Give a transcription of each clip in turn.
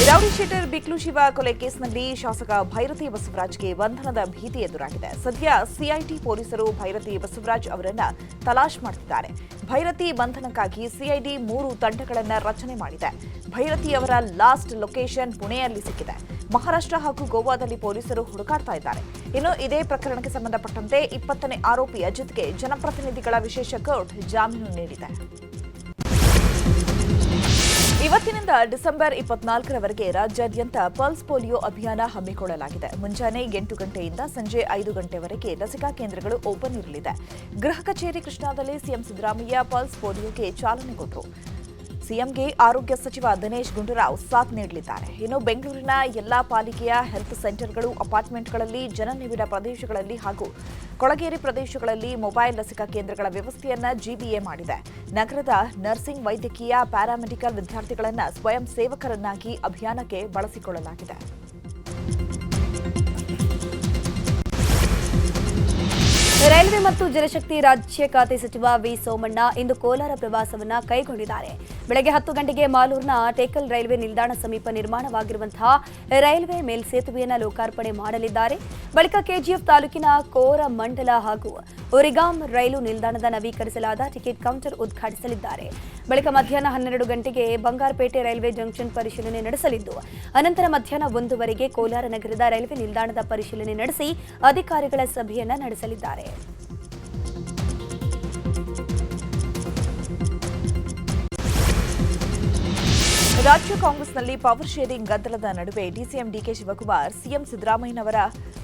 Rowdy sheeter ಬಿಕ್ಲು Shiva ಕೊಲೆ ಕೇಸ್ನಲ್ಲಿ ಶಾಸಕ ಭೈರತಿ ಬಸವರಾಜ್ಗೆ ಬಂಧನದ ಭೀತಿ ಎದುರಾಗಿದೆ. ಸದ್ಯ ಸಿಐಟಿ ಪೊಲೀಸರು ಭೈರತಿ ಬಸವರಾಜ್ ಅವರನ್ನ ತಲಾಶ್ ಮಾಡುತ್ತಿದ್ದಾರೆ. ಭೈರತಿ ಬಂಧನಕ್ಕಾಗಿ ಸಿಐಡಿ 3 ತಂಡಗಳನ್ನು ರಚನೆ ಮಾಡಿದೆ. ಭೈರತಿ ಅವರ ಲಾಸ್ಟ್ ಲೊಕೇಶನ್ ಪುಣೆಯಲ್ಲಿ ಸಿಕ್ಕಿದೆ. ಮಹಾರಾಷ್ಟ್ರ ಹಾಗೂ ಗೋವಾದಲ್ಲಿ ಪೊಲೀಸರು ಹುಡುಕಾಡ್ತಾ ಇದ್ದಾರೆ. ಇನ್ನು ಇದೇ ಪ್ರಕರಣಕ್ಕೆ ಸಂಬಂಧಪಟ್ಟಂತೆ 20ನೇ ಆರೋಪಿ ಅಜಿತ್ಗೆ ಜನಪ್ರತಿನಿಧಿಗಳ ವಿಶೇಷ ಕೋರ್ಟ್ ಜಾಮೀನು ನೀಡಿದೆ. ಇವತ್ತಿನಿಂದ ಡಿಸೆಂಬರ್ 24ರವರೆಗೆ ರಾಜ್ಯಾದ್ಯಂತ ಪಲ್ಸ್ ಪೋಲಿಯೋ ಅಭಿಯಾನ ಹಮ್ಮಿಕೊಳ್ಳಲಾಗಿದೆ. ಮುಂಜಾನೆ 8 ಗಂಟೆಯಿಂದ ಸಂಜೆ 5 ಗಂಟೆವರೆಗೆ ಲಸಿಕಾ ಕೇಂದ್ರಗಳು ಓಪನ್ ಇರಲಿದೆ. ಗೃಹ ಕಚೇರಿ ಕೃಷ್ಣಾದಲ್ಲಿ ಸಿಎಂ ಸಿದ್ದರಾಮಯ್ಯ ಪಲ್ಸ್ ಪೋಲಿಯೋಗೆ ಚಾಲನೆ ಕೊಟ್ಟರು. ಸಿಎಂಗೆ ಆರೋಗ್ಯ ಸಚಿವ ದಿನೇಶ್ ಗುಂಡೂರಾವ್ ಸಾಥ್ ನೀಡಲಿದ್ದಾರೆ. ಇನ್ನು ಬೆಂಗಳೂರಿನ ಎಲ್ಲಾ ಪಾಲಿಕೆಯ ಹೆಲ್ತ್ ಸೆಂಟರ್ಗಳು, ಅಪಾರ್ಟ್ಮೆಂಟ್ಗಳಲ್ಲಿ, ಜನನಿಬಿಡ ಪ್ರದೇಶಗಳಲ್ಲಿ ಹಾಗೂ ಕೊಳಗೇರಿ ಪ್ರದೇಶಗಳಲ್ಲಿ ಮೊಬೈಲ್ ಲಸಿಕಾ ಕೇಂದ್ರಗಳ ವ್ಯವಸ್ಥೆಯನ್ನ ಜಿಬಿಎ ಮಾಡಿದೆ. ನಗರದ ನರ್ಸಿಂಗ್, ವೈದ್ಯಕೀಯ, ಪ್ಯಾರಾಮೆಡಿಕಲ್ ವಿದ್ಯಾರ್ಥಿಗಳನ್ನು ಸ್ವಯಂ ಸೇವಕರನ್ನಾಗಿ ಅಭಿಯಾನಕ್ಕೆ ಬಳಸಿಕೊಳ್ಳಲಾಗಿದೆ. ರೈಲ್ವೆ ಮತ್ತು ಜಲಶಕ್ತಿ ರಾಜ್ಯ ಖಾತೆ ಸಚಿವ ವಿ ಸೋಮಣ್ಣ ಇಂದು ಕೋಲಾರ ಪ್ರವಾಸವನ್ನ ಕೈಗೊಂಡಿದ್ದಾರೆ. ಬೆಳಗ್ಗೆ 10 ಗಂಟೆಗೆ ಮಾಲೂರಿನ ಟೇಕಲ್ ರೈಲ್ವೆ ನಿಲ್ದಾಣ ಸಮೀಪ ನಿರ್ಮಾಣವಾಗಿರುವಂತಹ ರೈಲ್ವೆ ಮೇಲ್ಸೇತುವೆಯನ್ನು ಲೋಕಾರ್ಪಣೆ ಮಾಡಲಿದ್ದಾರೆ. ಬಳಿಕ ಕೆಜಿಎಫ್ ತಾಲೂಕಿನ ಕೋರಮಂಡಲ ಹಾಗೂ ಉರಿಗಾಂ ರೈಲು ನಿಲ್ದಾಣದ ನವೀಕರಿಸಲಾದ ಟಿಕೆಟ್ ಕೌಂಟರ್ ಉದ್ಘಾಟಿಸಲಿದ್ದಾರೆ. ಬಳಿಕ ಮಧ್ಯಾಹ್ನ 12 ಗಂಟೆಗೆ ಬಂಗಾರಪೇಟೆ ರೈಲ್ವೆ ಜಂಕ್ಷನ್ ಪರಿಶೀಲನೆ ನಡೆಸಲಿದ್ದು, ಅನಂತರ ಮಧ್ಯಾಹ್ನ 1ವರೆಗೆ ಕೋಲಾರ ನಗರದ ರೈಲ್ವೆ ನಿಲ್ದಾಣದ ಪರಿಶೀಲನೆ ನಡೆಸಿ ಅಧಿಕಾರಿಗಳ ಸಭೆಯನ್ನ ನಡೆಸಲಿದ್ದಾರೆ. ರಾಜ್ಯ ಕಾಂಗ್ರೆಸ್ನಲ್ಲಿ ಪವರ್ ಶೇರಿಂಗ್ ಗದ್ದಲದ ನಡುವೆ ಡಿಸಿಎಂ ಡಿಕೆ ಶಿವಕುಮಾರ್ ಸಿಎಂ ಸಿದ್ದರಾಮಯ್ಯನವರ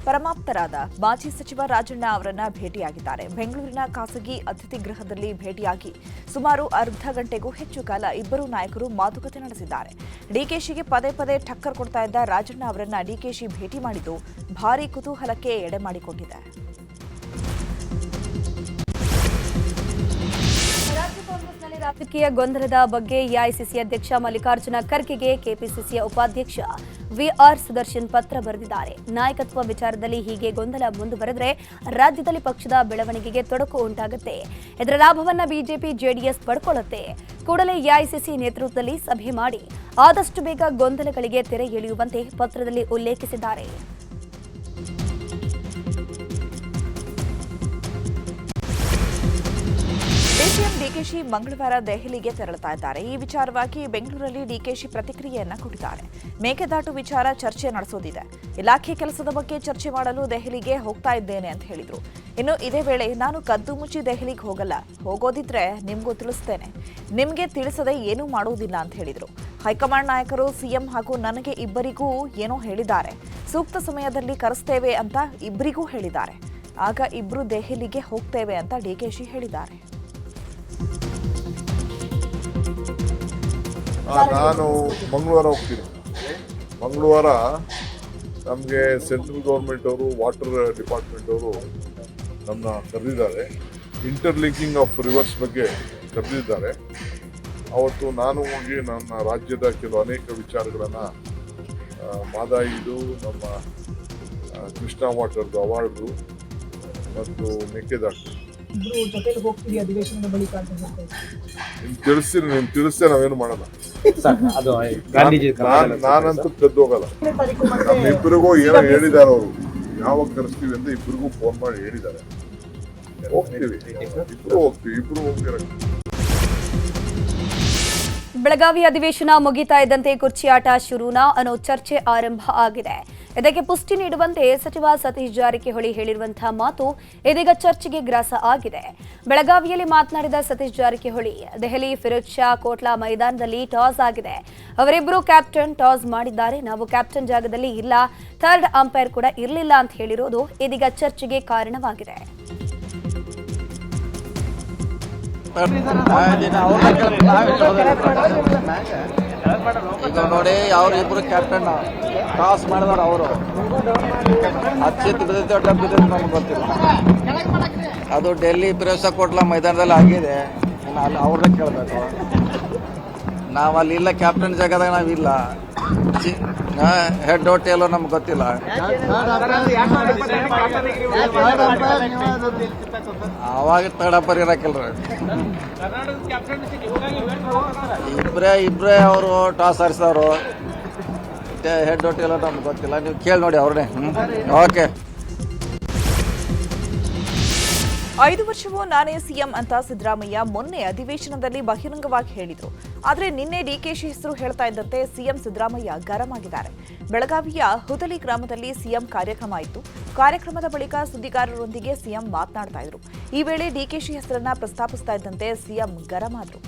ಪರಮಾಪ್ತರಾದ ಮಾಜಿ ಸಚಿವ ರಾಜಣ್ಣ ಅವರನ್ನ ಭೇಟಿಯಾಗಿದ್ದಾರೆ. ಬೆಂಗಳೂರಿನ ಖಾಸಗಿ ಅತಿಥಿ ಗೃಹದಲ್ಲಿ ಭೇಟಿಯಾಗಿ ಸುಮಾರು ಅರ್ಧ ಗಂಟೆಗೂ ಹೆಚ್ಚು ಕಾಲ ಇಬ್ಬರೂ ನಾಯಕರು ಮಾತುಕತೆ ನಡೆಸಿದ್ದಾರೆ. ಡಿಕೆಶಿಗೆ ಪದೇ ಪದೇ ಟಕ್ಕರ್ ಕೊಡ್ತಾ ಇದ್ದ ರಾಜಣ್ಣ ಅವರನ್ನ ಡಿಕೆಶಿ ಭೇಟಿ ಮಾಡಿದ್ದು ಭಾರೀ ಕುತೂಹಲಕ್ಕೆ ಎಡೆ ಮಾಡಿಕೊಂಡಿದೆ. ರಾಜಕೀಯ ಗೊಂದಲದ ಬಗ್ಗೆ ಎಐಸಿಸಿ ಅಧ್ಯಕ್ಷ ಮಲ್ಲಿಕಾರ್ಜುನ ಖರ್ಗೆಗೆ ಕೆಪಿಸಿಸಿಯ ಉಪಾಧ್ಯಕ್ಷ ವಿಆರ್ ಸುದರ್ಶನ್ ಪತ್ರ ಬರೆದಿದ್ದಾರೆ. ನಾಯಕತ್ವ ವಿಚಾರದಲ್ಲಿ ಹೀಗೆ ಗೊಂದಲ ಮುಂದುವರೆದರೆ ರಾಜ್ಯದಲ್ಲಿ ಪಕ್ಷದ ಬೆಳವಣಿಗೆಗೆ ತೊಡಕು ಉಂಟಾಗುತ್ತೆ. ಇದರ ಲಾಭವನ್ನ ಬಿಜೆಪಿ ಜೆಡಿಎಸ್ ಪಡ್ಕೊಳ್ಳುತ್ತೆ. ಕೂಡಲೇ ಎಐಸಿಸಿ ನೇತೃತ್ವದಲ್ಲಿ ಸಭೆ ಮಾಡಿ ಆದಷ್ಟು ಬೇಗ ಗೊಂದಲಗಳಿಗೆ ತೆರೆ ಎಳೆಯುವಂತೆ ಪತ್ರದಲ್ಲಿ ಉಲ್ಲೇಖಿಸಿದ್ದಾರೆ. ಡಿಸಿಎಂ ಡಿಕೆಶಿ ಮಂಗಳವಾರ ದೆಹಲಿಗೆ ತೆರಳುತ್ತಾ ಇದ್ದಾರೆ. ಈ ವಿಚಾರವಾಗಿ ಬೆಂಗಳೂರಲ್ಲಿ ಡಿಕೆಶಿ ಪ್ರತಿಕ್ರಿಯೆಯನ್ನ ಕೊಟ್ಟಿದ್ದಾರೆ. ಮೇಕೆದಾಟು ವಿಚಾರ ಚರ್ಚೆ ನಡೆಸೋದಿದೆ. ಇಲಾಖೆ ಕೆಲಸದ ಬಗ್ಗೆ ಚರ್ಚೆ ಮಾಡಲು ದೆಹಲಿಗೆ ಹೋಗ್ತಾ ಇದ್ದೇನೆ ಅಂತ ಹೇಳಿದ್ರು. ಇನ್ನು ಇದೇ ವೇಳೆ ನಾನು ಕದ್ದು ಮುಚ್ಚಿ ದೆಹಲಿಗೆ ಹೋಗಲ್ಲ, ಹೋಗೋದಿದ್ರೆ ನಿಮ್ಗೂ ತಿಳಿಸ್ತೇನೆ, ನಿಮ್ಗೆ ತಿಳಿಸದೆ ಏನೂ ಮಾಡೋದಿಲ್ಲ ಅಂತ ಹೇಳಿದ್ರು. ಹೈಕಮಾಂಡ್ ನಾಯಕರು ಸಿಎಂ ಹಾಗೂ ನನಗೆ ಇಬ್ಬರಿಗೂ ಏನೋ ಹೇಳಿದ್ದಾರೆ. ಸೂಕ್ತ ಸಮಯದಲ್ಲಿ ಕರೆಸ್ತೇವೆ ಅಂತ ಇಬ್ಬರಿಗೂ ಹೇಳಿದ್ದಾರೆ. ಆಗ ಇಬ್ರು ದೆಹಲಿಗೆ ಹೋಗ್ತೇವೆ ಅಂತ ಡಿಕೆಶಿ ಹೇಳಿದ್ದಾರೆ. ನಾನು ಮಂಗಳವಾರ ಹೋಗ್ತೀನಿ. ಮಂಗಳವಾರ ನಮಗೆ ಸೆಂಟ್ರಲ್ ಗೌರ್ಮೆಂಟ್ ಅವರು, ವಾಟರ್ ಡಿಪಾರ್ಟ್ಮೆಂಟ್ ಅವರು ನಮ್ಮನ್ನ ಕರೆದಿದ್ದಾರೆ. ಇಂಟರ್ಲಿಂಕಿಂಗ್ ಆಫ್ ರಿವರ್ಸ್ ಬಗ್ಗೆ ಕರೆದಿದ್ದಾರೆ. ಅವತ್ತು ನಾನು ಹೋಗಿ ನನ್ನ ರಾಜ್ಯದ ಅನೇಕ ವಿಚಾರಗಳನ್ನು ಮಾದಾಯಿದು, ನಮ್ಮ ಕೃಷ್ಣಾ ವಾಟರ್ದು ಅವಾರ್ಡ್ದು ಮತ್ತು ಮೇಕೆದಾಟು ತಿಳಿಸ್ತೇ ನಾವೇನು ಮಾಡಲ್ಲ. ನಾನಂತೂ ಕದ್ದು ಹೋಗಲ್ಲ. ನಮ್ಮಿಬ್ಬರಿಗೂ ಏನೋ ಹೇಳಿದ್ದಾರೆ ಅವರು, ಯಾವಾಗ ಕರೆಸ್ತೀವಿ ಅಂತ ಇಬ್ಬರಿಗೂ ಫೋನ್ ಮಾಡಿ ಹೇಳಿದ್ದಾರೆ. ಹೋಗ್ತೀವಿ, ಇಬ್ರು ಹೋಗ್ತೀವಿ. ಬೆಳಗಾವಿ ಅಧಿವೇಶನ ಮುಗಿತಾ ಇದ್ದಂತೆ ಕುರ್ಚಿ ಆಟ ಶುರುನಾ ಅನ್ನೋ ಚರ್ಚೆ ಆರಂಭ ಆಗಿದೆ. ಇದಕ್ಕೆ ಪುಷ್ಟಿ ನೀಡುವಂತೆ ಸಚಿವ ಸತೀಶ್ ಜಾರಕಿಹೊಳಿ ಹೇಳಿರುವಂತಹ ಮಾತು ಇದೀಗ ಚರ್ಚೆಗೆ ಗ್ರಾಸ ಆಗಿದೆ. ಬೆಳಗಾವಿಯಲ್ಲಿ ಮಾತನಾಡಿದ ಸತೀಶ್ ಜಾರಕಿಹೊಳಿ, ದೆಹಲಿ ಫಿರೋಜ್ ಶಾ ಕೋಟ್ಲಾ ಮೈದಾನದಲ್ಲಿ ಟಾಸ್ ಆಗಿದೆ. ಅವರಿಬ್ಬರು ಕ್ಯಾಪ್ಟನ್ ಟಾಸ್ ಮಾಡಿದ್ದಾರೆ. ನಾವು ಕ್ಯಾಪ್ಟನ್ ಜಾಗದಲ್ಲಿ ಇಲ್ಲ, ಥರ್ಡ್ ಅಂಪೈರ್ ಕೂಡ ಇರಲಿಲ್ಲ ಅಂತ ಹೇಳಿರೋದು ಇದೀಗ ಚರ್ಚೆಗೆ ಕಾರಣವಾಗಿದೆ. ಈಗ ನೋಡಿ, ಅವ್ರಿಬ್ರು ಕ್ಯಾಪ್ಟನ್ ಟಾಸ್ ಮಾಡಿದವ್ರು. ಅವರು ಅಚ್ಚಿತ್ ಬಿದ್ದೈತೆ ಡಬ್ ಬಿದ್ದೈತೆ ನಮ್ಗೆ ಗೊತ್ತಿಲ್ಲ. ಅದು ಡೆಲ್ಲಿ ಫಿರೋಜ್ ಕೋಟ್ಲಾ ಮೈದಾನದಲ್ಲಿ ಆಗಿದೆ. ಅಲ್ಲಿ ಅವ್ರನ್ನ ಕೇಳಬೇಕು. ನಾವು ಅಲ್ಲಿ ಇಲ್ಲ, ಕ್ಯಾಪ್ಟನ್ ಜಾಗದಾಗ ನಾವಿಲ್ಲ. ಹೆಡ್ ಟೇಲೋ ನಮ್ಗೆ ಗೊತ್ತಿಲ್ಲ. ಅವಾಗ ತಡಪರಿ ಇರಕಿಲ್ರಿ. ಇಬ್ಬರೇ ಅವರು ಟಾಸ್ ಆರಿಸಿದವರು. ಹೆಡ್ ಒಟ್ಟಿಗೆಲ್ಲ ನಮ್ಗೆ ಗೊತ್ತಿಲ್ಲ, ನೀವು ಕೇಳಿ ನೋಡಿ ಅವ್ರನ್ನೇ. ಓಕೆ. 5 ವರ್ಷವೂ ನಾನೇ ಸಿಎಂ ಅಂತ ಸಿದ್ದರಾಮಯ್ಯ ಮೊನ್ನೆ ಅಧಿವೇಶನದಲ್ಲಿ ಬಹಿರಂಗವಾಗಿ ಹೇಳಿದ್ರು. ಆದರೆ ನಿನ್ನೆ ಡಿಕೆಶಿ ಹೆಸರು ಹೇಳ್ತಾ ಇದ್ದಂತೆ ಸಿಎಂ ಸಿದ್ದರಾಮಯ್ಯ ಗರಂ ಆಗಿದ್ದಾರೆ. ಬೆಳಗಾವಿಯ ಹುದಲಿ ಗ್ರಾಮದಲ್ಲಿ ಸಿಎಂ ಕಾರ್ಯಕ್ರಮ ಇತ್ತು. ಕಾರ್ಯಕ್ರಮದ ಬಳಿಕ ಸುದ್ದಿಗಾರರೊಂದಿಗೆ ಸಿಎಂ ಮಾತನಾಡ್ತಾ ಇದ್ರು. ಈ ವೇಳೆ ಡಿಕೆಶಿ ಹೆಸರನ್ನ ಪ್ರಸ್ತಾಪಿಸ್ತಾ ಇದ್ದಂತೆ ಸಿಎಂ ಗರಂ ಆದ್ರು.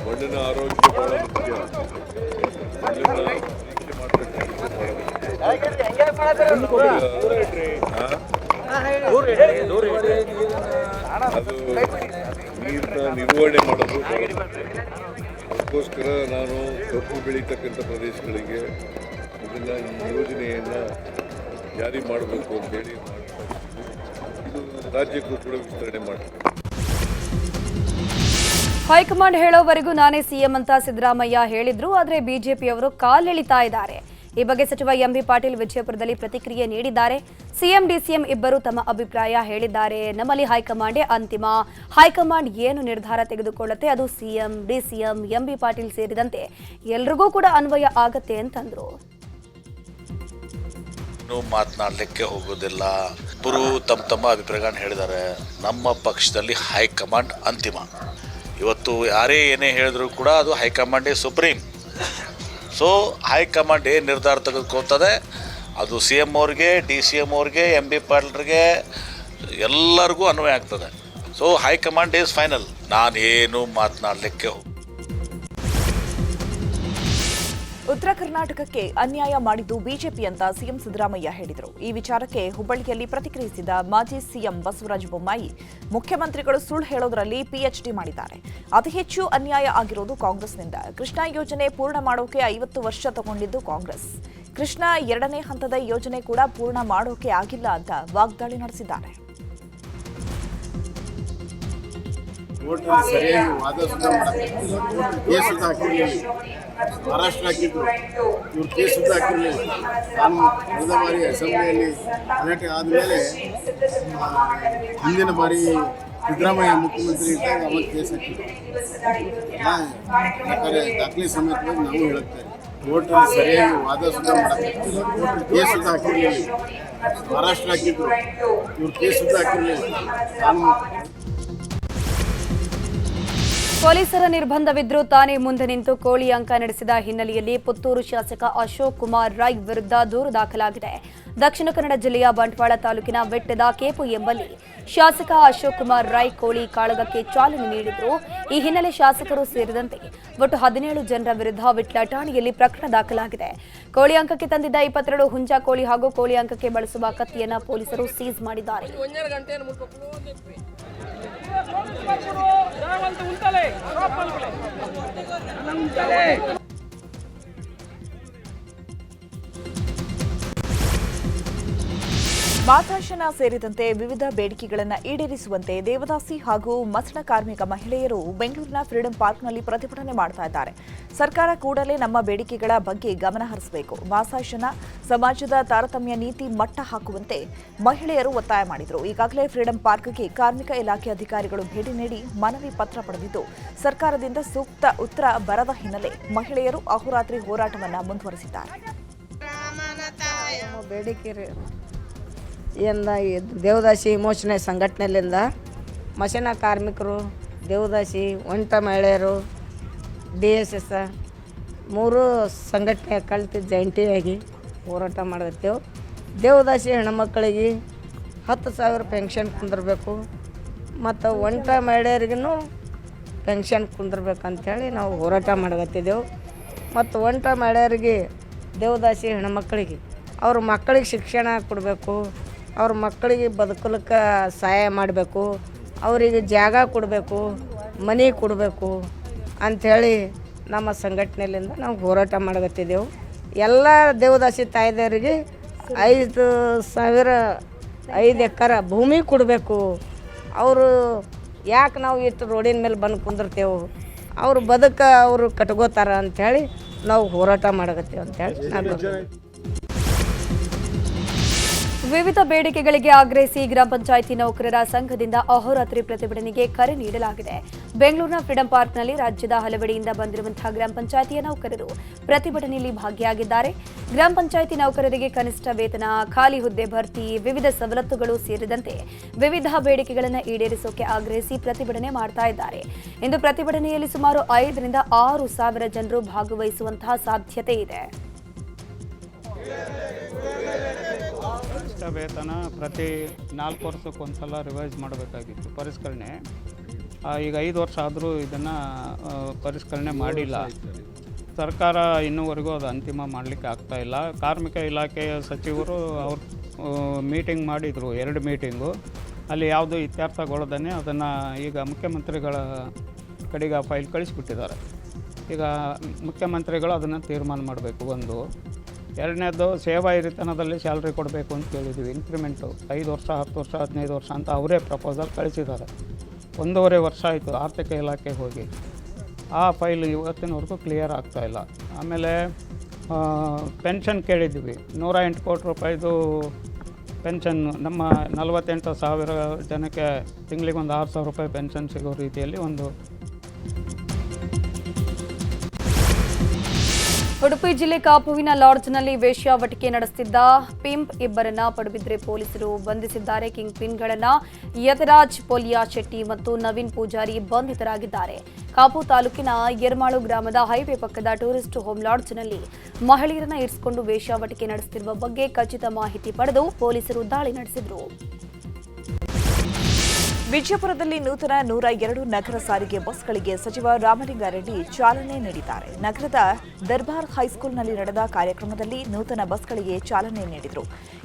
ಮಣ್ಣಿನ ಆರೋಗ್ಯ ಬಹಳ ಮುಖ್ಯ. ಅದು ನೀರನ್ನ ನಿರ್ವಹಣೆ ಮಾಡೋದು ಬಹಳ ಮುಖ್ಯ. ಅದಕ್ಕೋಸ್ಕರ ನಾನು ಕಬ್ಬು ಬೆಳೀತಕ್ಕಂಥ ಪ್ರದೇಶಗಳಿಗೆ ಇದನ್ನ ಈ ಯೋಜನೆಯನ್ನು ಜಾರಿ ಮಾಡಬೇಕು ಅಂತೇಳಿ ಇದು ರಾಜ್ಯಕ್ಕೂ ಕೂಡ ವಿಸ್ತರಣೆ ಮಾಡ್ತಾರೆ. ಹೈಕಮಾಂಡ್ ಹೇಳೋವರೆಗೂ ನಾನೇ ಸಿಎಂ ಅಂತ ಸಿದ್ದರಾಮಯ್ಯ ಹೇಳಿದ್ರು. ಆದರೆ ಬಿಜೆಪಿಯವರು ಕಾಲೆಳಿತಾ ಇದ್ದಾರೆ. ಈ ಬಗ್ಗೆ ಸಚಿವ ಎಂಬಿ ಪಾಟೀಲ್ ವಿಜಯಪುರದಲ್ಲಿ ಪ್ರತಿಕ್ರಿಯೆ ನೀಡಿದ್ದಾರೆ. ಸಿಎಂ ಡಿಸಿಎಂ ಇಬ್ಬರು ತಮ್ಮ ಅಭಿಪ್ರಾಯ ಹೇಳಿದ್ದಾರೆ. ನಮ್ಮಲ್ಲಿ ಹೈಕಮಾಂಡೇ ಅಂತಿಮ. ಹೈಕಮಾಂಡ್ ಏನು ನಿರ್ಧಾರ ತೆಗೆದುಕೊಳ್ಳುತ್ತೆ ಅದು ಸಿಎಂ ಡಿಸಿಎಂ ಎಂಬಿ ಪಾಟೀಲ್ ಸೇರಿದಂತೆ ಎಲ್ರಿಗೂ ಕೂಡ ಅನ್ವಯ ಆಗತ್ತೆ ಅಂತಂದ್ರು. ಮಾತನಾಡಲಿಕ್ಕೆ ಹೋಗೋದಿಲ್ಲ. ಇಬ್ಬರು ತಮ್ಮ ಅಭಿಪ್ರಾಯಗಳನ್ನು ಹೇಳಿದ್ದಾರೆ. ನಮ್ಮ ಪಕ್ಷದಲ್ಲಿ ಹೈಕಮಾಂಡ್ ಅಂತಿಮ. ಇವತ್ತು ಯಾರೇ ಏನೇ ಹೇಳಿದ್ರು ಕೂಡ ಅದು ಹೈಕಮಾಂಡೇ ಸುಪ್ರೀಂ. ಸೊ ಹೈಕಮಾಂಡ್ ಏನು ನಿರ್ಧಾರ ತೆಗೆದುಕೊಳ್ತದೆ ಅದು ಸಿ ಎಮ್ ಅವ್ರಿಗೆ, ಡಿ ಸಿ ಎಮ್ ಅವ್ರಿಗೆ, ಎಂ ಬಿ ಪಾಟೀಲ್ರಿಗೆ ಎಲ್ಲರಿಗೂ ಅನ್ವಯ ಆಗ್ತದೆ. So high command is final. ನಾನೇನು ಮಾತನಾಡಲಿಕ್ಕೆ ಉತ್ತರ ಕರ್ನಾಟಕಕ್ಕೆ ಅನ್ಯಾಯ ಮಾಡಿದ್ದು ಬಿಜೆಪಿ ಅಂತ ಸಿಎಂ ಸಿದ್ದರಾಮಯ್ಯ ಹೇಳಿದರು. ಈ ವಿಚಾರಕ್ಕೆ ಹುಬ್ಬಳ್ಳಿಯಲ್ಲಿ ಪ್ರತಿಕ್ರಿಯಿಸಿದ ಮಾಜಿ ಸಿಎಂ ಬಸವರಾಜ ಬೊಮ್ಮಾಯಿ, ಮುಖ್ಯಮಂತ್ರಿಗಳು ಸುಳ್ಳು ಹೇಳೋದರಲ್ಲಿ ಪಿಎಚ್ಡಿ ಮಾಡಿದ್ದಾರೆ. ಅತಿ ಹೆಚ್ಚು ಅನ್ಯಾಯ ಆಗಿರೋದು ಕಾಂಗ್ರೆಸ್ನಿಂದ. ಕೃಷ್ಣಾ ಯೋಜನೆ ಪೂರ್ಣ ಮಾಡೋಕೆ 50 ವರ್ಷ ತಗೊಂಡಿದ್ದು ಕಾಂಗ್ರೆಸ್. ಕೃಷ್ಣಾ 2ನೇ ಹಂತದ ಯೋಜನೆ ಕೂಡ ಪೂರ್ಣ ಮಾಡೋಕೆ ಆಗಿಲ್ಲ ಅಂತ ವಾಗ್ದಾಳಿ ನಡೆಸಿದ್ದಾರೆ. ಸರಿಯಾಗಿ ವಾದ ಕೇಸ್ ಹಾಕಿರಲಿಲ್ಲ. ಮಹಾರಾಷ್ಟ್ರ ಹಾಕಿದ್ರು, ಇವ್ರು ಕೇಸ್ ಹಾಕಿರಲಿಲ್ಲ. ನಾನು ಕಳೆದ ಬಾರಿ ಅಸೆಂಬ್ಲಿಯಲ್ಲಿ ಗಲಾಟೆ ಆದಮೇಲೆ ಹಿಂದಿನ ಬಾರಿ ಸಿದ್ದರಾಮಯ್ಯ ಮುಖ್ಯಮಂತ್ರಿ ಇದ್ದಾಗ ಅವಾಗ ಕೇಸ್ ಹಾಕಿದ್ರು. ಯಾಕಂದರೆ ದಾಖಲೆ ಸಮೇತವಾಗಿ ನಾವು ಹೇಳುತ್ತೇವೆ. ಕೋರ್ಟಲ್ಲಿ ಸರಿಯಾಗಿ ವಾದ ಕೇಸ್ ಹಾಕಿರಲಿಲ್ಲ. ಮಹಾರಾಷ್ಟ್ರ ಹಾಕಿದ್ರು, ಇವ್ರು ಕೇಸ್ ಹಾಕಿರಲಿಲ್ಲ. ನಾನು ಪೊಲೀಸರ ನಿರ್ಬಂಧವಿದ್ರೂ ತಾನೇ ಮುಂದೆ ನಿಂತು ಕೋಳಿ ಅಂಕ ನಡೆಸಿದ ಹಿನ್ನೆಲೆಯಲ್ಲಿ ಪುತ್ತೂರು ಶಾಸಕ ಅಶೋಕ್ ಕುಮಾರ್ ರೈ ವಿರುದ್ಧ ದೂರು ದಾಖಲಾಗಿದೆ. ದಕ್ಷಿಣ ಕನ್ನಡ ಜಿಲ್ಲೆಯ ಬಂಟ್ವಾಳ ತಾಲೂಕಿನ ಬೆಟ್ಟದ ಕೇಪು ಎಂಬಲ್ಲಿ ಶಾಸಕ ಅಶೋಕ್ ಕುಮಾರ್ ರೈ ಕೋಳಿ ಕಾಳಗಕ್ಕೆ ಚಾಲನೆ ನೀಡಿದ್ರು. ಈ ಹಿನ್ನೆಲೆ ಶಾಸಕರು ಸೇರಿದಂತೆ ಒಟ್ಟು 17 ಜನರ ವಿರುದ್ಧ ವಿಟ್ಲ ಠಾಣೆಯಲ್ಲಿ ಪ್ರಕರಣ ದಾಖಲಾಗಿದೆ. ಕೋಳಿ ಅಂಕಕ್ಕೆ ತಂದಿದ್ದ 22 ಹುಂಜಾ ಕೋಳಿ ಹಾಗೂ ಕೋಳಿ ಅಂಕಕ್ಕೆ ಬಳಸುವ ಕತ್ತಿಯನ್ನು ಪೊಲೀಸರು ಸೀಸ್ ಮಾಡಿದ್ದಾರೆ. ಮಾತಾಶನ ಸೇರಿದಂತೆ ವಿವಿಧ ಬೇಡಿಕೆಗಳನ್ನು ಈಡೇರಿಸುವಂತೆ ದೇವದಾಸಿ ಹಾಗೂ ಮಸಣ ಕಾರ್ಮಿಕ ಮಹಿಳೆಯರು ಬೆಂಗಳೂರಿನ ಫ್ರೀಡಂ ಪಾರ್ಕ್ನಲ್ಲಿ ಪ್ರತಿಭಟನೆ ಮಾಡ್ತಾ ಇದ್ದಾರೆ. ಸರ್ಕಾರ ಕೂಡಲೇ ನಮ್ಮ ಬೇಡಿಕೆಗಳ ಬಗ್ಗೆ ಗಮನ ಹರಿಸಬೇಕು. ಮಾಸಾಶನ ಸಮಾಜದ ತಾರತಮ್ಯ ನೀತಿ ಮಟ್ಟ ಹಾಕುವಂತೆ ಮಹಿಳೆಯರು ಒತ್ತಾಯ ಮಾಡಿದರು. ಈಗಾಗಲೇ ಫ್ರೀಡಂ ಪಾರ್ಕ್ಗೆ ಕಾರ್ಮಿಕ ಇಲಾಖೆ ಅಧಿಕಾರಿಗಳು ಭೇಟಿ ನೀಡಿ ಮನವಿ ಪತ್ರ ಪಡೆದಿದ್ದು ಸರ್ಕಾರದಿಂದ ಸೂಕ್ತ ಉತ್ತರ ಬರದ ಹಿನ್ನೆಲೆ ಮಹಿಳೆಯರು ಅಹೋರಾತ್ರಿ ಹೋರಾಟವನ್ನು ಮುಂದುವರೆಸಿದ್ದಾರೆ. ದೇವದಾಸಿ ಮೋಚನೆ ಸಂಘಟನೆಯಿಂದ ಮಷಿನ ಕಾರ್ಮಿಕರು, ದೇವದಾಸಿ, ಒಂಟ ಮಹಿಳೆಯರು, DSS 3 ಸಂಘಟನೆ ಕಲಿತು ಜಂಟಿಯಾಗಿ ಹೋರಾಟ ಮಾಡತ್ತೇವೆ. ದೇವದಾಸಿ ಹೆಣ್ಮಕ್ಳಿಗೆ 10,000 ಪೆನ್ಷನ್ ಕುಂದಿರಬೇಕು ಮತ್ತು ಒಂಟ ಮಹಿಳೆಯರಿಗೂ ಪೆನ್ಷನ್ ಕುಂದಿರ್ಬೇಕಂಥೇಳಿ ನಾವು ಹೋರಾಟ ಮಾಡಕತ್ತಿದ್ದೆವು. ಮತ್ತು ಒಂಟ ಮಹಿಳೆಯರಿಗೆ, ದೇವದಾಸಿ ಹೆಣ್ಮಕ್ಳಿಗೆ ಅವ್ರ ಮಕ್ಕಳಿಗೆ ಶಿಕ್ಷಣ ಕೊಡಬೇಕು, ಅವ್ರ ಮಕ್ಕಳಿಗೆ ಬದುಕಲಿಕ್ಕೆ ಸಹಾಯ ಮಾಡಬೇಕು, ಅವರಿಗೆ ಜಾಗ ಕೊಡಬೇಕು, ಮನೆ ಕೊಡಬೇಕು ಅಂಥೇಳಿ ನಮ್ಮ ಸಂಘಟನೆಯಿಂದ ನಾವು ಹೋರಾಟ ಮಾಡಕತ್ತಿದ್ದೆವು. ಎಲ್ಲ ದೇವದಾಸಿ ತಾಯಿದವರಿಗೆ 5 ಎಕರೆ ಭೂಮಿ ಕೊಡಬೇಕು. ಅವರು ಯಾಕೆ ನಾವು ಇಷ್ಟು ರೋಡಿನ ಮೇಲೆ ಬಂದು ಕುಂದಿರ್ತೇವೆ, ಅವರು ಅವರು ಕಟ್ಕೋತಾರ ಅಂಥೇಳಿ ನಾವು ಹೋರಾಟ ಮಾಡಕತ್ತೀವಿ ಅಂತೇಳಿ ನಾನು ವಿವಿಧ ಬೇಡಿಕೆಗಳಿಗೆ ಆಗ್ರಹಿಸಿ ಗ್ರಾಮ ಪಂಚಾಯಿತಿ ನೌಕರರ ಸಂಘದಿಂದ ಅಹೋರಾತ್ರಿ ಪ್ರತಿಭಟನೆಗೆ ಕರೆ ನೀಡಲಾಗಿದೆ. ಬೆಂಗಳೂರಿನ ಫ್ರೀಡಂ ಪಾರ್ಕ್ನಲ್ಲಿ ರಾಜ್ಯದ ಹಲವೆಡೆಯಿಂದ ಬಂದಿರುವಂತಹ ಗ್ರಾಮ ಪಂಚಾಯಿತಿಯ ನೌಕರರು ಪ್ರತಿಭಟನೆಯಲ್ಲಿ ಭಾಗಿಯಾಗಿದ್ದಾರೆ. ಗ್ರಾಮ ಪಂಚಾಯಿತಿ ನೌಕರರಿಗೆ ಕನಿಷ್ಠ ವೇತನ, ಖಾಲಿ ಹುದ್ದೆ ಭರ್ತಿ, ವಿವಿಧ ಸವಲತ್ತುಗಳು ಸೇರಿದಂತೆ ವಿವಿಧ ಬೇಡಿಕೆಗಳನ್ನು ಈಡೇರಿಸೋಕೆ ಆಗ್ರಹಿಸಿ ಪ್ರತಿಭಟನೆ ಮಾಡ್ತಾ ಇದ್ದಾರೆ. ಇಂದು ಪ್ರತಿಭಟನೆಯಲ್ಲಿ ಸುಮಾರು 5 ರಿಂದ 6 ಸಾವಿರ ಜನರು ಭಾಗವಹಿಸುವಂತಹ ಸಾಧ್ಯತೆ ಇದೆ. ಕನಿಷ್ಠ ವೇತನ ಪ್ರತಿ 4 ವರ್ಷಕ್ಕೊಂದ್ಸಲ ರಿವೈಸ್ ಮಾಡಬೇಕಾಗಿತ್ತು ಪರಿಷ್ಕರಣೆ. ಈಗ 5 ವರ್ಷ ಆದರೂ ಇದನ್ನು ಪರಿಷ್ಕರಣೆ ಮಾಡಿಲ್ಲ. ಸರ್ಕಾರ ಇನ್ನೂವರೆಗೂ ಅದು ಅಂತಿಮ ಮಾಡಲಿಕ್ಕೆ ಆಗ್ತಾ ಇಲ್ಲ. ಕಾರ್ಮಿಕ ಇಲಾಖೆಯ ಸಚಿವರು ಅವ್ರು ಮೀಟಿಂಗ್ ಮಾಡಿದರು, 2 ಮೀಟಿಂಗು. ಅಲ್ಲಿ ಯಾವುದೂ ಇತ್ಯರ್ಥಗೊಳ್ಳದೇ ಅದನ್ನು ಈಗ ಮುಖ್ಯಮಂತ್ರಿಗಳ ಕಡೆಗೆ ಆ ಫೈಲ್ ಕಳಿಸಿಬಿಟ್ಟಿದ್ದಾರೆ. ಈಗ ಮುಖ್ಯಮಂತ್ರಿಗಳು ಅದನ್ನು ತೀರ್ಮಾನ ಮಾಡಬೇಕು. ಒಂದು ಎರಡನೇದು ಸೇವಾ ಹಿರಿತನದಲ್ಲಿ ಸ್ಯಾಲ್ರಿ ಕೊಡಬೇಕು ಅಂತ ಕೇಳಿದ್ವಿ. ಇನ್ಕ್ರಿಮೆಂಟು 5 ವರ್ಷ, 10 ವರ್ಷ, 15 ವರ್ಷ ಅಂತ ಅವರೇ ಪ್ರಪೋಸಲ್ ಕಳಿಸಿದ್ದಾರೆ. 1.5 ವರ್ಷ ಆಯಿತು ಆರ್ಥಿಕ ಇಲಾಖೆಗೆ ಹೋಗಿ. ಆ ಫೈಲ್ ಇವತ್ತಿನವರೆಗೂ ಕ್ಲಿಯರ್ ಆಗ್ತಾಯಿಲ್ಲ. ಆಮೇಲೆ ಪೆನ್ಷನ್ ಕೇಳಿದ್ವಿ. 108 ಕೋಟಿ ರೂಪಾಯಿದು ಪೆನ್ಷನ್ ನಮ್ಮ 48,000 ಜನಕ್ಕೆ ತಿಂಗಳಿಗೆ ಒಂದು 6,000 ರೂಪಾಯಿ ಪೆನ್ಷನ್ ಸಿಗೋ ರೀತಿಯಲ್ಲಿ ಒಂದು. ಉಡುಪಿ ಜಿಲ್ಲೆ ಕಾಪುವಿನ ಲಾಡ್ಜ್ನಲ್ಲಿ ವೇಶ್ಯಾವಟಿಕೆ ನಡೆಸುತ್ತಿದ್ದ ಪಿಂಪ್ ಇಬ್ಬರನ್ನ ಪಡುಬಿದ್ರೆ ಪೊಲೀಸರು ಬಂಧಿಸಿದ್ದಾರೆ. ಕಿಂಗ್ ಪಿನ್ಗಳನ್ನ ಯತರಾಜ್ ಪೊಲಿಯಾ ಶೆಟ್ಟಿ ಮತ್ತು ನವೀನ್ ಪೂಜಾರಿ ಬಂಧಿತರಾಗಿದ್ದಾರೆ. ಕಾಪು ತಾಲೂಕಿನ ಯರ್ಮಾಳು ಗ್ರಾಮದ ಹೈವೇ ಪಕ್ಕದ ಟೂರಿಸ್ಟ್ ಹೋಮ್ ಲಾಡ್ಜ್ನಲ್ಲಿ ಮಹಿಳೆಯರನ್ನ ಇರಿಸಿಕೊಂಡು ವೇಶ್ಯಾವಟಿಕೆ ನಡೆಸುತ್ತಿರುವ ಬಗ್ಗೆ ಖಚಿತ ಮಾಹಿತಿ ಪಡೆದು ಪೊಲೀಸರು ದಾಳಿ ನಡೆಸಿದರು. ವಿಜಯಪುರದಲ್ಲಿ ನೂತನ 102 ನಗರ ಸಾರಿಗೆ ಬಸ್ಗಳಿಗೆ ಸಚಿವ ರಾಮಲಿಂಗಾರೆಡ್ಡಿ ಚಾಲನೆ ನೀಡಿದ್ದಾರೆ. ನಗರದ ದರ್ಬಾರ್ ಹೈಸ್ಕೂಲ್ನಲ್ಲಿ ನಡೆದ ಕಾರ್ಯಕ್ರಮದಲ್ಲಿ ನೂತನ ಬಸ್ಗಳಿಗೆ ಚಾಲನೆ ನೀಡಿದರು.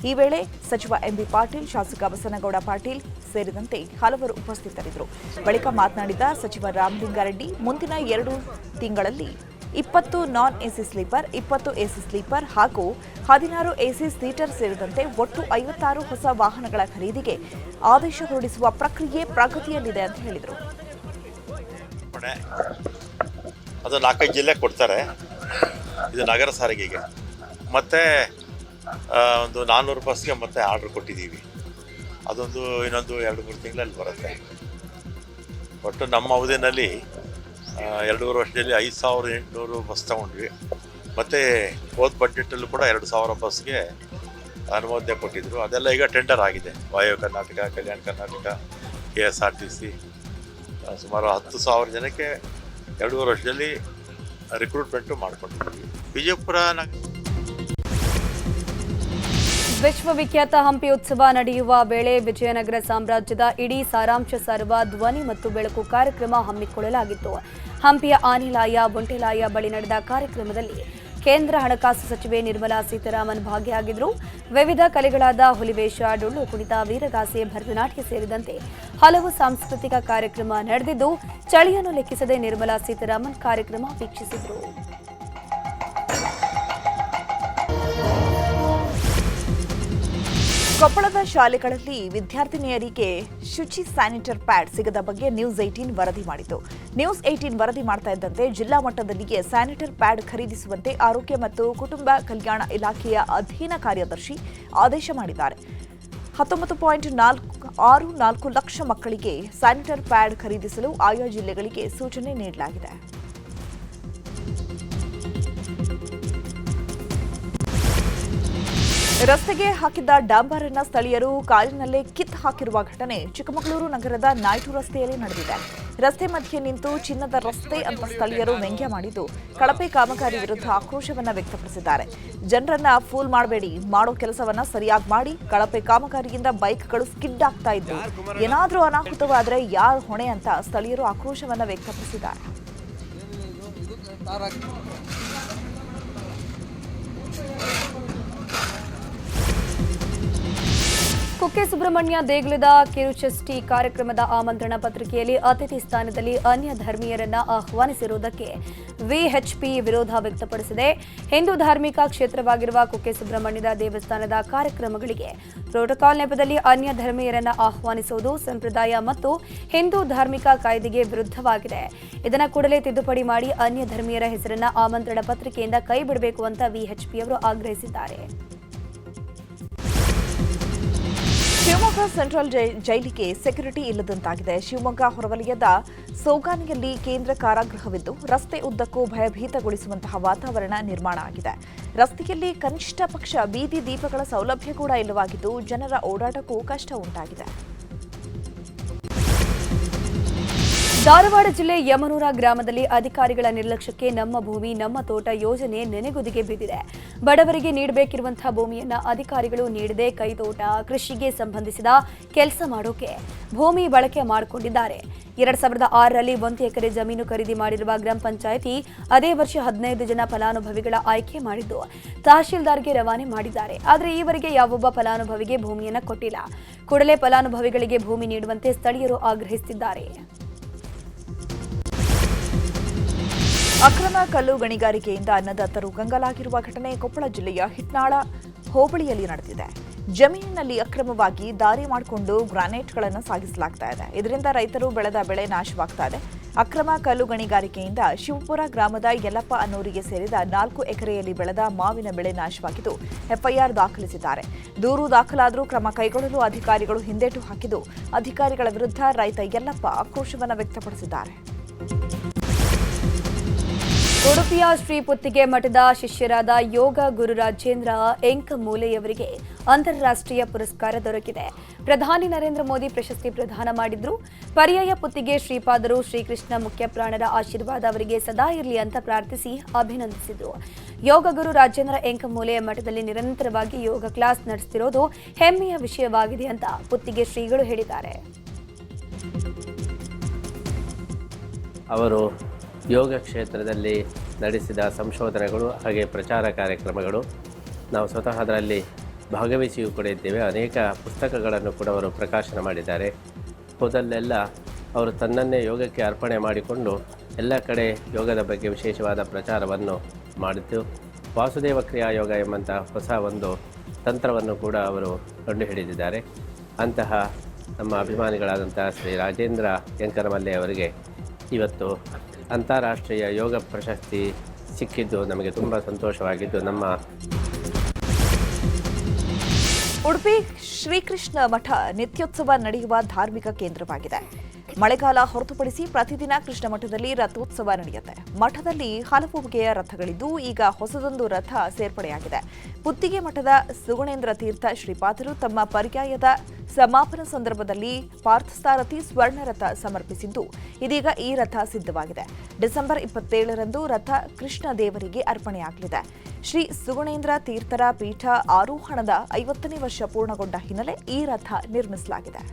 ಈ ವೇಳೆ ಸಚಿವ ಎಂಬಿ ಪಾಟೀಲ್, ಶಾಸಕ ಬಸನಗೌಡ ಪಾಟೀಲ್ ಸೇರಿದಂತೆ ಹಲವರು ಉಪಸ್ಥಿತರಿದ್ದರು. ಬಳಿಕ ಮಾತನಾಡಿದ ಸಚಿವ ರಾಮಲಿಂಗಾರೆಡ್ಡಿ, ಮುಂದಿನ 2 ತಿಂಗಳಲ್ಲಿ 20 ನಾನ್ ಎಸಿ ಸ್ಲೀಪರ್, 20 ಎಸಿ ಸ್ಲೀಪರ್ ಹಾಗೂ 16 ಎಸಿ ಸೀಟರ್ ಸೇರಿದಂತೆ ಒಟ್ಟು 56 ಹೊಸ ವಾಹನಗಳ ಖರೀದಿಗೆ ಆದೇಶ ಹೊರಡಿಸುವ ಪ್ರಕ್ರಿಯೆ ಪ್ರಗತಿಯಲ್ಲಿದೆ ಅಂತ ಹೇಳಿದರು. ಅದು 4 ಜಿಲ್ಲೆ ಕೊಡ್ತಾರೆ. ಇದು ನಗರ ಸಾರಿಗೆಗೆ ಮತ್ತು ಒಂದು 400 ಬಸ್ಗೆ ಮತ್ತೆ ಆರ್ಡ್ರ್ ಕೊಟ್ಟಿದ್ದೀವಿ. ಅದೊಂದು ಇನ್ನೊಂದು 2-3 ತಿಂಗಳಲ್ಲಿ ಬರುತ್ತೆ. ಒಟ್ಟು ನಮ್ಮ ಅವಧಿಯಲ್ಲಿ 2.5 ವರ್ಷದಲ್ಲಿ 5,800 ಬಸ್ ತಗೊಂಡ್ವಿ. ಮತ್ತು ಹೋದ ಬಡ್ಜೆಟಲ್ಲೂ ಕೂಡ 2,000 ಬಸ್ಗೆ ಅನುಮೋದನೆ ಕೊಟ್ಟಿದ್ದರು. ಅದೆಲ್ಲ ಈಗ ಟೆಂಡರ್ ಆಗಿದೆ. ವಾಯು ಕರ್ನಾಟಕ, ಕಲ್ಯಾಣ ಕರ್ನಾಟಕ, KSRTC ಸುಮಾರು 10,000 ಜನಕ್ಕೆ 2.5 ವರ್ಷದಲ್ಲಿ ರಿಕ್ರೂಟ್ಮೆಂಟು ಮಾಡ್ಕೊಂಡಿದ್ದೀವಿ. ವಿಜಯಪುರ ವಿಶ್ವವಿಖ್ಯಾತ ಹಂಪಿ ಉತ್ಸವ ನಡೆಯುವ ವೇಳೆ ವಿಜಯನಗರ ಸಾಮ್ರಾಜ್ಯದ ಇಡೀ ಸಾರಾಂಶ ಸಾರುವ ಧ್ವನಿ ಮತ್ತು ಬೆಳಕು ಕಾರ್ಯಕ್ರಮ ಹಮ್ಮಿಕೊಳ್ಳಲಾಗಿತ್ತು. ಹಂಪಿಯ ಆನೆಲಾಯ, ಒಂಟೆಲಾಯ ಬಳಿ ನಡೆದ ಕಾರ್ಯಕ್ರಮದಲ್ಲಿ ಕೇಂದ್ರ ಹಣಕಾಸು ಸಚಿವೆ ನಿರ್ಮಲಾ ಸೀತಾರಾಮನ್ ಭಾಗಿಯಾಗಿದ್ದರು. ವಿವಿಧ ಕಲೆಗಳಾದ ಹುಲಿವೇಷ, ಡೊಳ್ಳು ಕುಣಿತ, ವೀರಗಾಸೆ, ಭರತನಾಟ್ಯ ಸೇರಿದಂತೆ ಹಲವು ಸಾಂಸ್ಕೃತಿಕ ಕಾರ್ಯಕ್ರಮ ನಡೆದಿದ್ದು, ಚಳಿಯನ್ನು ಲೆಕ್ಕಿಸದೆ ನಿರ್ಮಲಾ ಸೀತಾರಾಮನ್ ಕಾರ್ಯಕ್ರಮ ವೀಕ್ಷಿಸಿದರು. ಕೊಪ್ಪಳದ ಶಾಲೆಗಳಲ್ಲಿ ವಿದ್ಯಾರ್ಥಿನಿಯರಿಗೆ ಶುಚಿ ಸ್ಯಾನಿಟರ್ ಪ್ಯಾಡ್ ಸಿಗದ ಬಗ್ಗೆ ನ್ಯೂಸ್ 18 ವರದಿ ಮಾಡಿತು. ನ್ಯೂಸ್ 18 ವರದಿ ಮಾಡ್ತಾ ಇದ್ದಂತೆ ಜಿಲ್ಲಾ ಮಟ್ಟದಲ್ಲಿಯೇ ಸ್ಯಾನಿಟರ್ ಪ್ಯಾಡ್ ಖರೀದಿಸುವಂತೆ ಆರೋಗ್ಯ ಮತ್ತು ಕುಟುಂಬ ಕಲ್ಯಾಣ ಇಲಾಖೆಯ ಅಧೀನ ಕಾರ್ಯದರ್ಶಿ ಆದೇಶ ಮಾಡಿದ್ದಾರೆ. 19.64 ಲಕ್ಷ ಮಕ್ಕಳಿಗೆ ಸ್ಯಾನಿಟರ್ ಪ್ಯಾಡ್ ಖರೀದಿಸಲು ಆಯಾ ಜಿಲ್ಲೆಗಳಿಗೆ ಸೂಚನೆ ನೀಡಲಾಗಿದೆ. ರಸ್ತೆಗೆ ಹಾಕಿದ್ದ ಡಾಂಬರ್ ಅನ್ನ ಸ್ಥಳೀಯರು ಕಾಲಿನಲ್ಲೇ ಕಿತ್ತು ಹಾಕಿರುವ ಘಟನೆ ಚಿಕ್ಕಮಗಳೂರು ನಗರದ ನಾಯ್ಡು ರಸ್ತೆಯಲ್ಲಿ ನಡೆದಿದೆ. ರಸ್ತೆ ಮಧ್ಯೆ ನಿಂತು ಚಿನ್ನದ ರಸ್ತೆ ಅಂತ ಸ್ಥಳೀಯರು ವ್ಯಂಗ್ಯ ಮಾಡಿದ್ದು, ಕಳಪೆ ಕಾಮಗಾರಿ ವಿರುದ್ಧ ಆಕ್ರೋಶವನ್ನ ವ್ಯಕ್ತಪಡಿಸಿದ್ದಾರೆ. ಜನರನ್ನ ಫೂಲ್ ಮಾಡಬೇಡಿ, ಮಾಡೋ ಕೆಲಸವನ್ನ ಸರಿಯಾಗಿ ಮಾಡಿ. ಕಳಪೆ ಕಾಮಗಾರಿಯಿಂದ ಬೈಕ್ಗಳು ಸ್ಕಿಡ್ ಆಗ್ತಾ ಇದ್ದು, ಏನಾದರೂ ಅನಾಹುತವಾದರೆ ಯಾರು ಹೊಣೆ ಅಂತ ಸ್ಥಳೀಯರು ಆಕ್ರೋಶವನ್ನ ವ್ಯಕ್ತಪಡಿಸಿದ್ದಾರೆ. ಕುಕ್ಕೆ ಸುಬ್ರಹ್ಮಣ್ಯ ದೇಗುಲದ ಕಿರುಚಷ್ಟಿ ಕಾರ್ಯಕ್ರಮದ ಆಮಂತ್ರಣ ಪತ್ರಿಕೆಯಲ್ಲಿ ಅತಿಥಿ ಸ್ಥಾನದಲ್ಲಿ ಅನ್ಯ ಧರ್ಮೀಯರನ್ನ ಆಹ್ವಾನಿಸಿರುವುದಕ್ಕೆ ವಿಎಚ್ಪಿ ವಿರೋಧ ವ್ಯಕ್ತಪಡಿಸಿದೆ. ಹಿಂದೂ ಧಾರ್ಮಿಕ ಕ್ಷೇತ್ರವಾಗಿರುವ ಕುಕ್ಕೆ ಸುಬ್ರಹ್ಮಣ್ಯದ ದೇವಸ್ಥಾನದ ಕಾರ್ಯಕ್ರಮಗಳಿಗೆ ಪ್ರೋಟೋಕಾಲ್ ನೆಪದಲ್ಲಿ ಅನ್ಯ ಧರ್ಮೀಯರನ್ನು ಆಹ್ವಾನಿಸುವುದು ಸಂಪ್ರದಾಯ ಮತ್ತು ಹಿಂದೂ ಧಾರ್ಮಿಕ ಕಾಯ್ದೆಗೆ ವಿರುದ್ಧವಾಗಿದೆ. ಇದನ್ನು ಕೂಡಲೇ ತಿದ್ದುಪಡಿ ಮಾಡಿ ಅನ್ಯ ಧರ್ಮೀಯರ ಹೆಸರನ್ನ ಆಮಂತ್ರಣ ಪತ್ರಿಕೆಯಿಂದ ಕೈಬಿಡಬೇಕು ಅಂತ ವಿಎಚ್ಪಿಯವರು ಆಗ್ರಹಿಸಿದ್ದಾರೆ. ಶಿವಮೊಗ್ಗ ಸೆಂಟ್ರಲ್ ಜೈಲಿಗೆ ಸೆಕ್ಯುರಿಟಿ ಇಲ್ಲದಂತಾಗಿದೆ. ಶಿವಮೊಗ್ಗ ಹೊರವಲಯದ ಸೋಗಾನಿಯಲ್ಲಿ ಕೇಂದ್ರ ಕಾರಾಗೃಹವಿದ್ದು ರಸ್ತೆ ಉದ್ದಕ್ಕೂ ಭಯಭೀತಗೊಳಿಸುವಂತಹ ವಾತಾವರಣ ನಿರ್ಮಾಣ ಆಗಿದೆ. ರಸ್ತೆಯಲ್ಲಿ ಕನಿಷ್ಠ ಪಕ್ಷ ಬೀದಿ ದೀಪಗಳ ಸೌಲಭ್ಯ ಕೂಡ ಇಲ್ಲವಾಗಿದ್ದು ಜನರ ಓಡಾಟಕ್ಕೂ ಕಷ್ಟ ಉಂಟಾಗಿದೆ. ಧಾರವಾಡ ಜಿಲ್ಲೆ ಯಮನೂರ ಗ್ರಾಮದಲ್ಲಿ ಅಧಿಕಾರಿಗಳ ನಿರ್ಲಕ್ಷ್ಯಕ್ಕೆ ನಮ್ಮ ಭೂಮಿ ನಮ್ಮ ತೋಟ ಯೋಜನೆ ನೆನೆಗುದಿಗೆ ಬಿದ್ದಿದೆ. ಬಡವರಿಗೆ ನೀಡಬೇಕಿರುವಂತಹ ಭೂಮಿಯನ್ನ ಅಧಿಕಾರಿಗಳು ನೀಡದೆ ಕೈತೋಟ ಕೃಷಿಗೆ ಸಂಬಂಧಿಸಿದ ಕೆಲಸ ಮಾಡೋಕೆ ಭೂಮಿ ಬಳಕೆ ಮಾಡಿಕೊಂಡಿದ್ದಾರೆ. 2006ರಲ್ಲಿ 1 ಎಕರೆ ಜಮೀನು ಖರೀದಿ ಮಾಡಿರುವ ಗ್ರಾಮ ಪಂಚಾಯಿತಿ ಅದೇ ವರ್ಷ 15 ಜನ ಫಲಾನುಭವಿಗಳ ಆಯ್ಕೆ ಮಾಡಿದ್ದು ತಹಶೀಲ್ದಾರ್ಗೆ ರವಾನೆ ಮಾಡಿದ್ದಾರೆ. ಆದರೆ ಈವರೆಗೆ ಯಾವೊಬ್ಬ ಫಲಾನುಭವಿಗೆ ಭೂಮಿಯನ್ನ ಕೊಟ್ಟಿಲ್ಲ. ಕೂಡಲೇ ಫಲಾನುಭವಿಗಳಿಗೆ ಭೂಮಿ ನೀಡುವಂತೆ ಸ್ಥಳೀಯರು ಆಗ್ರಹಿಸುತ್ತಿದ್ದಾರೆ. ಅಕ್ರಮ ಕಲ್ಲು ಗಣಿಗಾರಿಕೆಯಿಂದ ಅನ್ನದಾತರು ಕಂಗಾಲಾಗಿರುವ ಘಟನೆ ಕೊಪ್ಪಳ ಜಿಲ್ಲೆಯ ಹಿಟ್ನಾಳ ಹೋಬಳಿಯಲ್ಲಿ ನಡೆದಿದೆ. ಜಮೀನಿನಲ್ಲಿ ಅಕ್ರಮವಾಗಿ ದಾರಿ ಮಾಡಿಕೊಂಡು ಗ್ರಾನೈಟ್ಗಳನ್ನು ಸಾಗಿಸಲಾಗ್ತಾ ಇದೆ. ಇದರಿಂದ ರೈತರು ಬೆಳೆದ ಬೆಳೆ ನಾಶವಾಗ್ತಾ ಇದೆ. ಅಕ್ರಮ ಕಲ್ಲು ಗಣಿಗಾರಿಕೆಯಿಂದ ಶಿವಪುರ ಗ್ರಾಮದ ಯಲ್ಲಪ್ಪ ಅನ್ನೂರಿಗೆ ಸೇರಿದ 4 ಎಕರೆಯಲ್ಲಿ ಬೆಳೆದ ಮಾವಿನ ಬೆಳೆ ನಾಶವಾಗಿದ್ದು ಎಫ್ಐಆರ್ ದಾಖಲಿಸಿದ್ದಾರೆ. ದೂರು ದಾಖಲಾದರೂ ಕ್ರಮ ಕೈಗೊಳ್ಳಲು ಅಧಿಕಾರಿಗಳು ಹಿಂದೇಟು ಹಾಕಿದ್ದು ಅಧಿಕಾರಿಗಳ ವಿರುದ್ಧ ರೈತ ಯಲ್ಲಪ್ಪ ಆಕ್ರೋಶವನ್ನು ವ್ಯಕ್ತಪಡಿಸಿದ್ದಾರೆ. ಉಡುಪಿಯ ಶ್ರೀ ಪುತ್ತಿಗೆ ಮಠದ ಶಿಷ್ಯರಾದ ಯೋಗ ಗುರು ರಾಜೇಂದ್ರ ಎಂಕಮೂಲೆಯವರಿಗೆ ಅಂತಾರಾಷ್ಟ್ರೀಯ ಪುರಸ್ಕಾರ ದೊರಕಿದೆ. ಪ್ರಧಾನಿ ನರೇಂದ್ರ ಮೋದಿ ಪ್ರಶಸ್ತಿ ಪ್ರದಾನ ಮಾಡಿದ್ರು. ಪರ್ಯಾಯ ಪುತ್ತಿಗೆ ಶ್ರೀಪಾದರು ಶ್ರೀಕೃಷ್ಣ ಮುಖ್ಯ ಪ್ರಾಣರ ಆಶೀರ್ವಾದ ಅವರಿಗೆ ಸದಾ ಇರಲಿ ಅಂತ ಪ್ರಾರ್ಥಿಸಿ ಅಭಿನಂದಿಸಿದ್ರು. ಯೋಗ ಗುರು ರಾಜೇಂದ್ರ ಎಂಕಮೂಲೆ ಮಠದಲ್ಲಿ ನಿರಂತರವಾಗಿ ಯೋಗ ಕ್ಲಾಸ್ ನಡೆಸುತ್ತಿರೋದು ಹೆಮ್ಮೆಯ ವಿಷಯವಾಗಿದೆ ಅಂತ ಪುತ್ತಿಗೆ ಶ್ರೀಗಳು ಹೇಳಿದ್ದಾರೆ. ಅವರು ಯೋಗ ಕ್ಷೇತ್ರದಲ್ಲಿ ನಡೆಸಿದ ಸಂಶೋಧನೆಗಳು ಹಾಗೆ ಪ್ರಚಾರ ಕಾರ್ಯಕ್ರಮಗಳು ನಾವು ಸ್ವತಃ ಅದರಲ್ಲಿ ಭಾಗವಹಿಸಿಯೂ ಕೂಡ ಇದ್ದೇವೆ. ಅನೇಕ ಪುಸ್ತಕಗಳನ್ನು ಕೂಡ ಅವರು ಪ್ರಕಾಶನ ಮಾಡಿದ್ದಾರೆ. ಹೋದಲ್ಲೆಲ್ಲ ಅವರು ತನ್ನನ್ನೇ ಯೋಗಕ್ಕೆ ಅರ್ಪಣೆ ಮಾಡಿಕೊಂಡು ಎಲ್ಲ ಕಡೆ ಯೋಗದ ಬಗ್ಗೆ ವಿಶೇಷವಾದ ಪ್ರಚಾರವನ್ನು ಮಾಡಿದ್ದು ವಾಸುದೇವ ಕ್ರಿಯಾ ಯೋಗ ಎಂಬಂಥ ಹೊಸ ಒಂದು ತಂತ್ರವನ್ನು ಕೂಡ ಅವರು ಕಂಡುಹಿಡಿದಿದ್ದಾರೆ. ಅಂತಹ ನಮ್ಮ ಅಭಿಮಾನಿಗಳಾದಂಥ ಶ್ರೀ ರಾಜೇಂದ್ರ ಎಂಕರಮಲ್ಲೆ ಅವರಿಗೆ ಇವತ್ತು ಅಂತಾರಾಷ್ಟ್ರೀಯ ಯೋಗ ಪ್ರಶಸ್ತಿ ಸಿಕ್ಕಿದ್ದು ನಮಗೆ ತುಂಬ ಸಂತೋಷವಾಗಿದ್ದು ಉಡುಪಿ ಶ್ರೀಕೃಷ್ಣ ಮಠ ನಿತ್ಯೋತ್ಸವ ನಡೆಯುವ ಧಾರ್ಮಿಕ ಕೇಂದ್ರವಾಗಿದೆ. ಮಳೆಗಾಲ ಹೊರತುಪಡಿಸಿ ಪ್ರತಿದಿನ ಕೃಷ್ಣ ಮಠದಲ್ಲಿ ರಥೋತ್ಸವ ನಡೆಯುತ್ತೆ. ಮಠದಲ್ಲಿ ಹಲವು ಬಗೆಯ ರಥಗಳಿದ್ದು ಈಗ ಹೊಸದೊಂದು ರಥ ಸೇರ್ಪಡೆಯಾಗಿದೆ. ಪುತ್ತಿಗೆ ಮಠದ ಸುಗುಣೇಂದ್ರ ತೀರ್ಥ ಶ್ರೀಪಾದರು ತಮ್ಮ ಪರ್ಯಾಯದ ಸಮಾಪನ ಸಂದರ್ಭದಲ್ಲಿ ಪಾರ್ಥಸಾರಥಿ ಸ್ವರ್ಣ ರಥ ಸಮರ್ಪಿಸಿದ್ದು ಇದೀಗ ಈ ರಥ ಸಿದ್ಧವಾಗಿದೆ. ಡಿಸೆಂಬರ್ 27ರಂದು ರಥ ಕೃಷ್ಣ ದೇವರಿಗೆ ಅರ್ಪಣೆಯಾಗಲಿದೆ. ಶ್ರೀ ಸುಗುಣೇಂದ್ರ ತೀರ್ಥರ ಪೀಠ ಆರೋಹಣದ 50ನೇ ವರ್ಷ ಪೂರ್ಣಗೊಂಡ ಹಿನ್ನೆಲೆ ಈ ರಥ ನಿರ್ಮಿಸಲಾಗಿದೆ.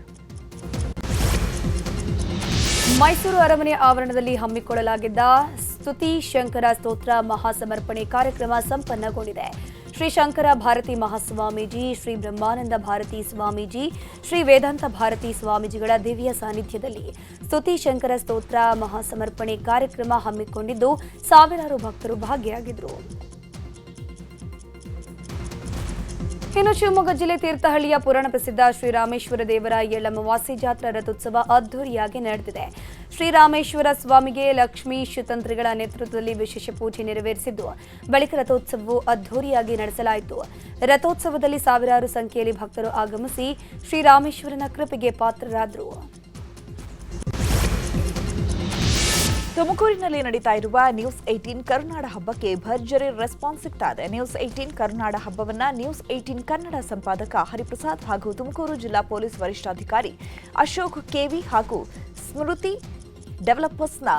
ಮೈಸೂರು ಅರಮನೆ ಆವರಣದಲ್ಲಿ ಹಮ್ಮಿಕೊಳ್ಳಲಾಗಿದ್ದ ಸ್ತುತಿ ಶಂಕರ ಸ್ತೋತ್ರ ಮಹಾಸಮರ್ಪಣೆ ಕಾರ್ಯಕ್ರಮ ಸಂಪನ್ನಗೊಂಡಿದೆ. ಶ್ರೀ ಶಂಕರ ಭಾರತಿ ಮಹಾಸ್ವಾಮೀಜಿ, ಶ್ರೀ ಬ್ರಹ್ಮಾನಂದ ಭಾರತಿ ಸ್ವಾಮೀಜಿ, ಶ್ರೀ ವೇದಾಂತ ಭಾರತಿ ಸ್ವಾಮೀಜಿಗಳ ದಿವ್ಯ ಸಾನ್ನಿಧ್ಯದಲ್ಲಿ ಸ್ತುತಿ ಶಂಕರ ಸ್ತೋತ್ರ ಮಹಾಸಮರ್ಪಣೆ ಕಾರ್ಯಕ್ರಮ ಹಮ್ಮಿಕೊಂಡಿದ್ದು ಸಾವಿರಾರು ಭಕ್ತರು ಭಾಗಿಯಾಗಿದ್ದರು. ಇನ್ನು ಶಿವಮೊಗ್ಗ ಜಿಲ್ಲೆ ತೀರ್ಥಹಳ್ಳಿಯ ಪುರಾಣ ಪ್ರಸಿದ್ಧ ಶ್ರೀರಾಮೇಶ್ವರ ದೇವರ ಎಳ್ಳಮಾವಾಸ್ಯೆ ಜಾತ್ರಾ ರಥೋತ್ಸವ ಅದ್ದೂರಿಯಾಗಿ ನಡೆದಿದೆ. ಶ್ರೀರಾಮೇಶ್ವರ ಸ್ವಾಮಿಗೆ ಲಕ್ಷ್ಮೀ ತಂತ್ರಿಗಳ ನೇತೃತ್ವದಲ್ಲಿ ವಿಶೇಷ ಪೂಜೆ ನೆರವೇರಿಸಿದ್ದು ಬಳಿಕ ರಥೋತ್ಸವವು ಅದ್ದೂರಿಯಾಗಿ ನಡೆಸಲಾಯಿತು. ರಥೋತ್ಸವದಲ್ಲಿ ಸಾವಿರಾರು ಸಂಖ್ಯೆಯಲ್ಲಿ ಭಕ್ತರು ಆಗಮಿಸಿ ಶ್ರೀರಾಮೇಶ್ವರನ ಕೃಪೆಗೆ ಪಾತ್ರರಾದರು. ತುಮಕೂರಿನಲ್ಲಿ ನಡೀತಾ ಇರುವ ನ್ಯೂಸ್ 18 ಕರುನಾಡ ಹಬ್ಬಕ್ಕೆ ಭರ್ಜರಿ ರೆಸ್ಪಾನ್ಸ್ ಸಿಗ್ತಾ ಇದೆ. ನ್ಯೂಸ್ 18 ಕರುನಾಡ ಹಬ್ಬವನ್ನ ನ್ಯೂಸ್ 18 ಕನ್ನಡ ಸಂಪಾದಕ ಹರಿಪ್ರಸಾದ್ ಹಾಗೂ ತುಮಕೂರು ಜಿಲ್ಲಾ ಪೊಲೀಸ್ ವರಿಷ್ಠಾಧಿಕಾರಿ ಅಶೋಕ್ ಕೆವಿ ಹಾಗೂ ಸ್ಮೃತಿ ಡೆವಲಪರ್ಸ್ನ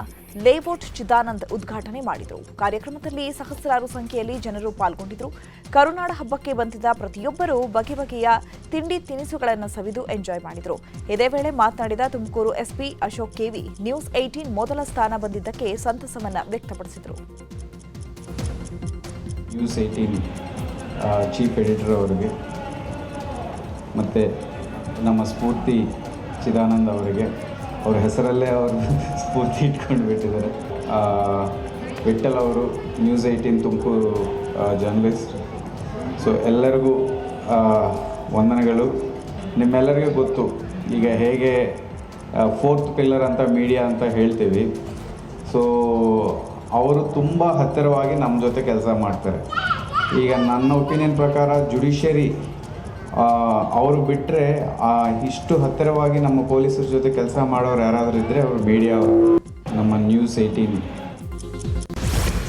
ಲೇಔಟ್ ಚಿದಾನಂದ್ ಉದ್ಘಾಟನೆ ಮಾಡಿದರು. ಕಾರ್ಯಕ್ರಮದಲ್ಲಿ ಸಹಸ್ರಾರು ಸಂಖ್ಯೆಯಲ್ಲಿ ಜನರು ಪಾಲ್ಗೊಂಡಿದ್ದರು. ಕರುನಾಡ ಹಬ್ಬಕ್ಕೆ ಬಂದಿದ್ದ ಪ್ರತಿಯೊಬ್ಬರೂ ಬಗೆ ಬಗೆಯ ತಿಂಡಿ ತಿನಿಸುಗಳನ್ನು ಸವಿದು ಎಂಜಾಯ್ ಮಾಡಿದರು. ಇದೇ ವೇಳೆ ಮಾತನಾಡಿದ Tumakuru SP Ashok KV news 18 ಮೊದಲ ಸ್ಥಾನ ಬಂದಿದ್ದಕ್ಕೆ ಸಂತಸವನ್ನು ವ್ಯಕ್ತಪಡಿಸಿದರು. ನ್ಯೂಸ್ 18 ಚೀಫ್ ಎಡಿಟರ್ ಅವರಿಗೆ ಮತ್ತು ನಮ್ಮ ಸ್ಫೂರ್ತಿ ಚಿದಾನಂದ್ ಅವರಿಗೆ ಅವ್ರ ಹೆಸರಲ್ಲೇ ಅವರು ಸ್ಫೂರ್ತಿ ಇಟ್ಕೊಂಡು ಬಿಟ್ಟಿದ್ದಾರೆ. ವಿಠಲ್ ಅವರು ನ್ಯೂಸ್ 18 ತುಮಕೂರು ಜರ್ನಲಿಸ್ಟ್. ಸೊ ಎಲ್ಲರಿಗೂ ವಂದನೆಗಳು. ನಿಮ್ಮೆಲ್ಲರಿಗೂ ಗೊತ್ತು ಈಗ ಹೇಗೆ 4th ಪಿಲ್ಲರ್ ಅಂತ ಮೀಡಿಯಾ ಅಂತ ಹೇಳ್ತೀವಿ. ಸೊ ಅವರು ತುಂಬ ಹತ್ತಿರವಾಗಿ ನಮ್ಮ ಜೊತೆ ಕೆಲಸ ಮಾಡ್ತಾರೆ. ಈಗ ನನ್ನ ಒಪಿನಿಯನ್ ಪ್ರಕಾರ ಜುಡಿಷಿಯರಿ ಅವರು ಬಿಟ್ಟರೆ ಇಷ್ಟು ಹತ್ತಿರವಾಗಿ ನಮ್ಮ ಪೊಲೀಸರ ಜೊತೆ ಕೆಲಸ ಮಾಡೋರು ಯಾರಾದರೂ ಇದ್ದರೆ ಅವರು ಮೀಡಿಯಾ, ನಮ್ಮ ನ್ಯೂಸ್ 18